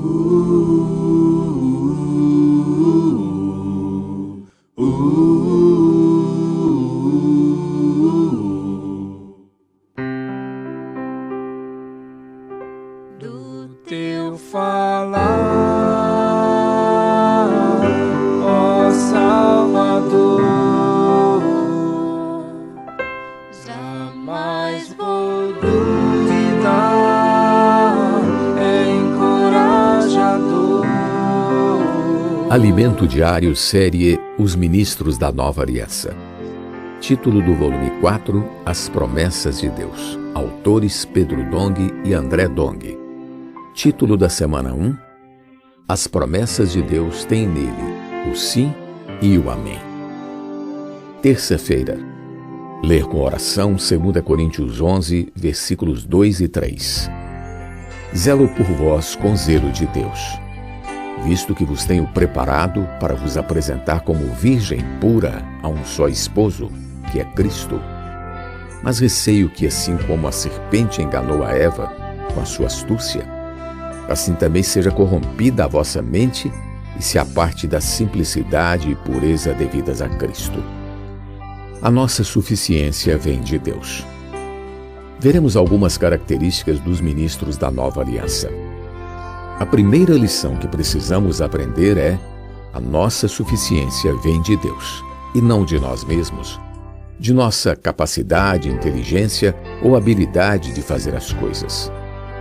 Do teu falar, ó Salvador, jamais vou duvidar, é encorajador. Alimento Diário, série Os Ministros da Nova Aliança. Título do volume 4, As Promessas de Deus. Autores Pedro Dong e André Dong. Título da semana 1, As Promessas de Deus têm nele o sim e o amém. Terça-feira. Ler com oração 2 Coríntios 11, versículos 2 e 3. Zelo por vós com zelo de Deus, visto que vos tenho preparado para vos apresentar como virgem pura a um só esposo, que é Cristo. Mas receio que, assim como a serpente enganou a Eva com a sua astúcia, assim também seja corrompida a vossa mente e se aparte da simplicidade e pureza devidas a Cristo. A nossa suficiência vem de Deus. Veremos algumas características dos ministros da Nova Aliança. A primeira lição que precisamos aprender é: a nossa suficiência vem de Deus, e não de nós mesmos, de nossa capacidade, inteligência ou habilidade de fazer as coisas.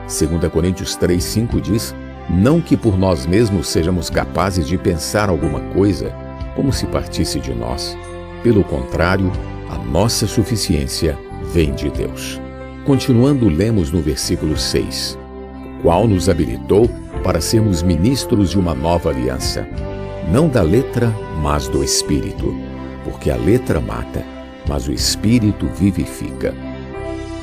2 Coríntios 3:5 diz: não que por nós mesmos sejamos capazes de pensar alguma coisa como se partisse de nós. Pelo contrário, a nossa suficiência vem de Deus. Continuando, lemos no versículo 6, o qual nos habilitou para sermos ministros de uma nova aliança, não da letra, mas do Espírito, porque a letra mata, mas o Espírito vivifica.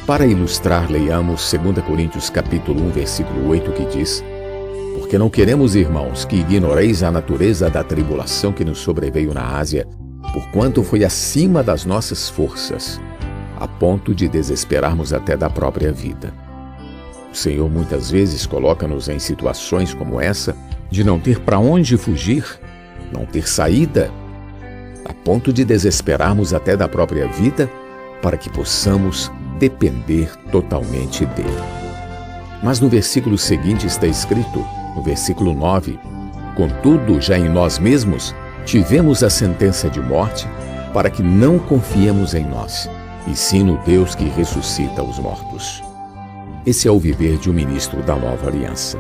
Para ilustrar, leiamos 2 Coríntios capítulo 1, versículo 8, que diz: porque não queremos, irmãos, que ignoreis a natureza da tribulação que nos sobreveio na Ásia, porquanto foi acima das nossas forças, a ponto de desesperarmos até da própria vida. O Senhor muitas vezes coloca-nos em situações como essa, de não ter para onde fugir, não ter saída, a ponto de desesperarmos até da própria vida, para que possamos depender totalmente dele. Mas no versículo seguinte está escrito, no versículo 9, contudo, já em nós mesmos, tivemos a sentença de morte, para que não confiemos em nós, e sim no Deus que ressuscita os mortos. Esse é o viver de um ministro da Nova Aliança.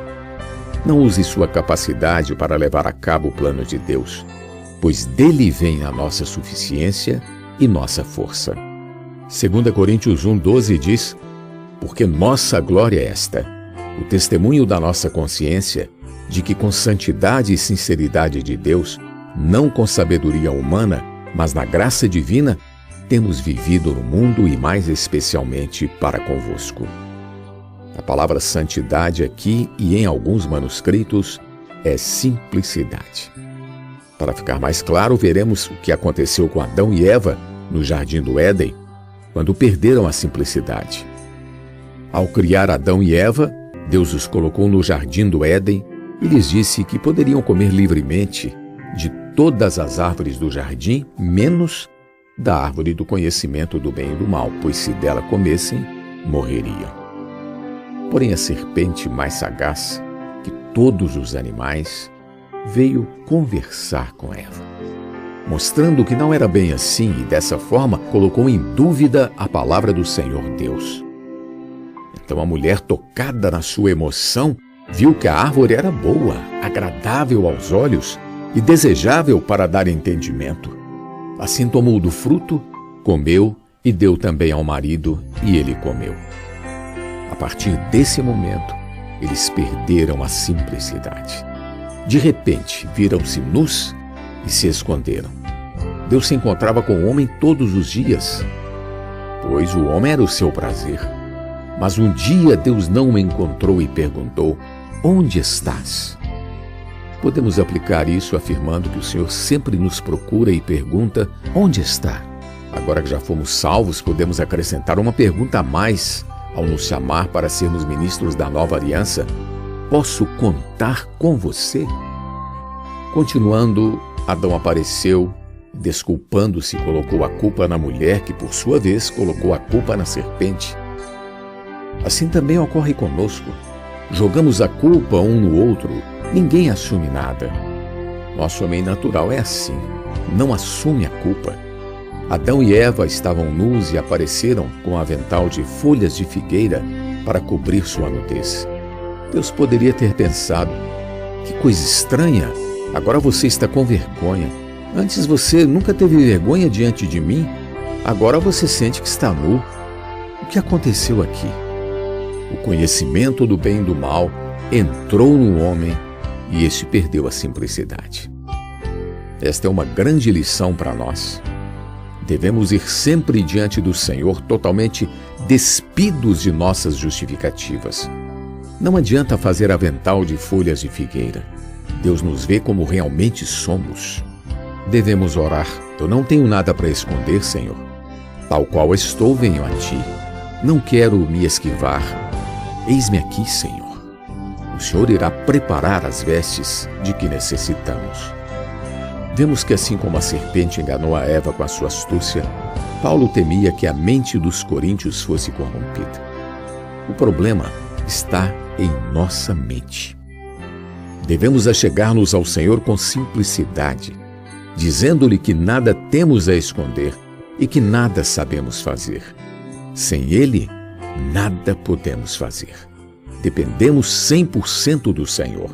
Não use sua capacidade para levar a cabo o plano de Deus, pois dele vem a nossa suficiência e nossa força. 2 Coríntios 1:12 diz: porque nossa glória é esta, o testemunho da nossa consciência, de que com santidade e sinceridade de Deus, não com sabedoria humana, mas na graça divina, temos vivido no mundo e mais especialmente para convosco. A palavra santidade aqui e em alguns manuscritos é simplicidade. Para ficar mais claro, veremos o que aconteceu com Adão e Eva no Jardim do Éden, quando perderam a simplicidade. Ao criar Adão e Eva, Deus os colocou no Jardim do Éden e lhes disse que poderiam comer livremente de todas as árvores do jardim, menos da árvore do conhecimento do bem e do mal, pois se dela comessem, morreriam. Porém, a serpente mais sagaz que todos os animais veio conversar com Eva, mostrando que não era bem assim e, dessa forma, colocou em dúvida a palavra do Senhor Deus. Então a mulher, tocada na sua emoção, viu que a árvore era boa, agradável aos olhos e desejável para dar entendimento. Assim tomou do fruto, comeu e deu também ao marido, e ele comeu. A partir desse momento, eles perderam a simplicidade. De repente, viram-se nus e se esconderam. Deus se encontrava com o homem todos os dias, pois o homem era o seu prazer. Mas um dia Deus não o encontrou e perguntou: onde estás? Podemos aplicar isso afirmando que o Senhor sempre nos procura e pergunta: onde está? Agora que já fomos salvos, podemos acrescentar uma pergunta a mais ao nos chamar para sermos ministros da Nova Aliança: posso contar com você? Continuando, Adão apareceu, desculpando-se, colocou a culpa na mulher, que por sua vez colocou a culpa na serpente. Assim também ocorre conosco. Jogamos a culpa um no outro, ninguém assume nada. Nosso homem natural é assim, não assume a culpa. Adão e Eva estavam nus e apareceram com um avental de folhas de figueira para cobrir sua nudez. Deus poderia ter pensado: que coisa estranha, agora você está com vergonha. Antes você nunca teve vergonha diante de mim, agora você sente que está nu. O que aconteceu aqui? O conhecimento do bem e do mal entrou no homem e este perdeu a simplicidade. Esta é uma grande lição para nós. Devemos ir sempre diante do Senhor totalmente despidos de nossas justificativas. Não adianta fazer avental de folhas de figueira. Deus nos vê como realmente somos. Devemos orar: eu não tenho nada para esconder, Senhor. Tal qual estou, venho a Ti. Não quero me esquivar. Eis-me aqui, Senhor. O Senhor irá preparar as vestes de que necessitamos. Vemos que assim como a serpente enganou a Eva com a sua astúcia, Paulo temia que a mente dos coríntios fosse corrompida. O problema está em nossa mente. Devemos achegar-nos ao Senhor com simplicidade, dizendo-lhe que nada temos a esconder e que nada sabemos fazer. Sem Ele, nada podemos fazer. Dependemos 100% do Senhor.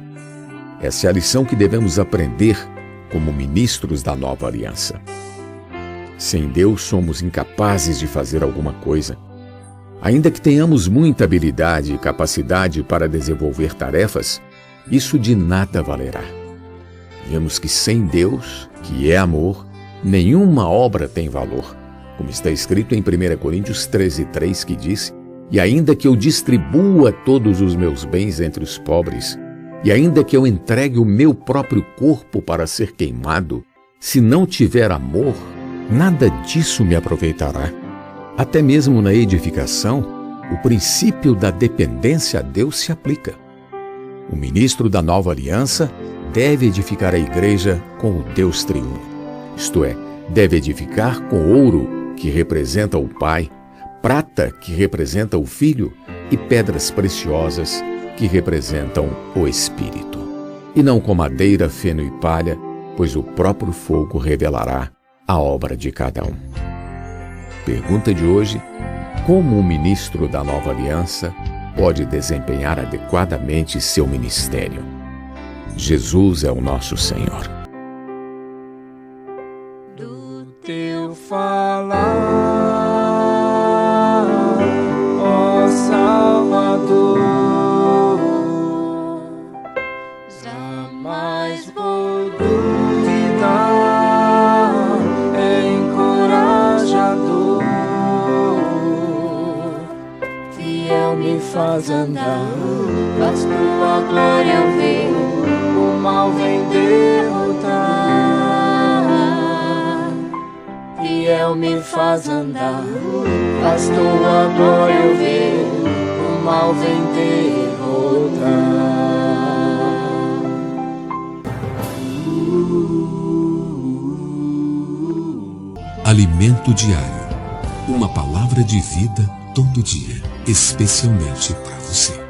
Essa é a lição que devemos aprender como ministros da nova aliança. Sem Deus, somos incapazes de fazer alguma coisa. Ainda que tenhamos muita habilidade e capacidade para desenvolver tarefas, isso de nada valerá. Vemos que sem Deus, que é amor, nenhuma obra tem valor, como está escrito em 1 Coríntios 13:3, que diz: e ainda que eu distribua todos os meus bens entre os pobres, e ainda que eu entregue o meu próprio corpo para ser queimado, se não tiver amor, nada disso me aproveitará. Até mesmo na edificação, o princípio da dependência a Deus se aplica. O ministro da nova aliança deve edificar a igreja com o Deus triuno, isto é, deve edificar com ouro, que representa o Pai, prata, que representa o Filho, e pedras preciosas, que representam o Espírito. E não com madeira, feno e palha, pois o próprio fogo revelará a obra de cada um. Pergunta de hoje: como o ministro da nova aliança pode desempenhar adequadamente seu ministério? Jesus é o nosso Senhor. Do teu falar, ó Salvador, jamais vou duvidar, é encorajador, fiel me faz andar, faz tua glória eu ver, o mal vem derrotar. Fiel me faz andar, faz tua glória eu ver, o mal vem derrotar. Alimento diário. Uma palavra de vida todo dia, especialmente para você.